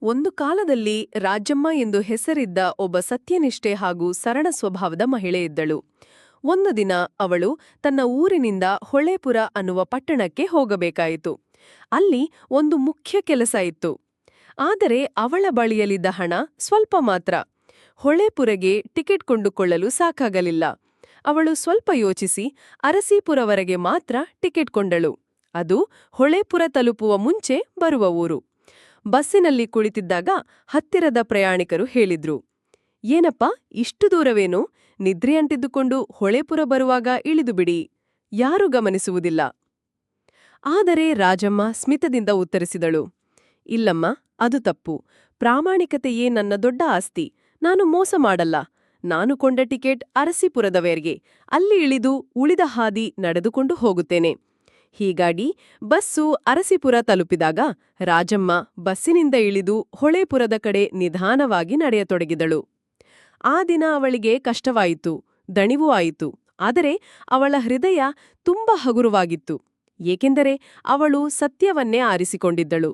ಒಂದು ಕಾಲದಲ್ಲಿ ರಾಜಮ್ಮ ಎಂದು ಹೆಸರಿದ್ದ ಒಬ್ಬ ಸತ್ಯನಿಷ್ಠೆ ಹಾಗೂ ಸರಳ ಸ್ವಭಾವದ ಮಹಿಳೆ ಇದ್ದಳು. ಒಂದು ದಿನ ಅವಳು ತನ್ನ ಊರಿನಿಂದ ಹೊಳೆಪುರ ಅನ್ನುವ ಪಟ್ಟಣಕ್ಕೆ ಹೋಗಬೇಕಾಯಿತು. ಅಲ್ಲಿ ಒಂದು ಮುಖ್ಯ ಕೆಲಸ ಇತ್ತು. ಆದರೆ ಅವಳ ಬಳಿಯಲ್ಲಿದ್ದ ಹಣ ಸ್ವಲ್ಪ ಮಾತ್ರ. ಹೊಳೆಪುರಗೆ ಟಿಕೆಟ್ ಕೊಂಡುಕೊಳ್ಳಲು ಸಾಕಾಗಲಿಲ್ಲ. ಅವಳು ಸ್ವಲ್ಪ ಯೋಚಿಸಿ ಅರಸೀಪುರವರೆಗೆ ಮಾತ್ರ ಟಿಕೆಟ್ ಕೊಂಡಳು. ಅದು ಹೊಳೆಪುರ ತಲುಪುವ ಮುಂಚೆ ಬರುವ ಊರು. ಬಸ್ಸಿನಲ್ಲಿ ಕುಳಿತಿದ್ದಾಗ ಹತ್ತಿರದ ಪ್ರಯಾಣಿಕರು ಹೇಳಿದ್ರು, ಏನಪ್ಪಾ ಇಷ್ಟು ದೂರವೇನು? ನಿದ್ರೆ ಅಂಟಿದ್ದುಕೊಂಡು ಹೊಳೆಪುರ ಬರುವಾಗ ಇಳಿದುಬಿಡಿ. ಯಾರೂ ಗಮನಿಸುವುದಿಲ್ಲ. ಆದರೆ ರಾಜಮ್ಮ ಸ್ಮಿತದಿಂದ ಉತ್ತರಿಸಿದಳು, ಇಲ್ಲಮ್ಮ, ಅದು ತಪ್ಪು. ಪ್ರಾಮಾಣಿಕತೆಯೇ ನನ್ನ ದೊಡ್ಡ ಆಸ್ತಿ. ನಾನು ಮೋಸ ಮಾಡಲ್ಲ. ನಾನು ಕೊಂಡ ಟಿಕೆಟ್ ಅರಸೀಪುರದವರೆಗೆ. ಅಲ್ಲಿ ಇಳಿದು ಉಳಿದ ಹಾದಿ ನಡೆದುಕೊಂಡು ಹೋಗುತ್ತೇನೆ. ಹೀಗಾಗಿ ಬಸ್ಸು ಅರಸೀಪುರ ತಲುಪಿದಾಗ ರಾಜಮ್ಮ ಬಸ್ಸಿನಿಂದ ಇಳಿದು ಹೊಳೆಪುರದ ಕಡೆ ನಿಧಾನವಾಗಿ ನಡೆಯತೊಡಗಿದಳು. ಆ ದಿನ ಅವಳಿಗೆ ಕಷ್ಟವಾಯಿತು, ದಣಿವೂ ಆಯಿತು. ಆದರೆ ಅವಳ ಹೃದಯ ತುಂಬ ಹಗುರವಾಗಿತ್ತು. ಏಕೆಂದರೆ ಅವಳು ಸತ್ಯವನ್ನೇ ಆರಿಸಿಕೊಂಡಿದ್ದಳು.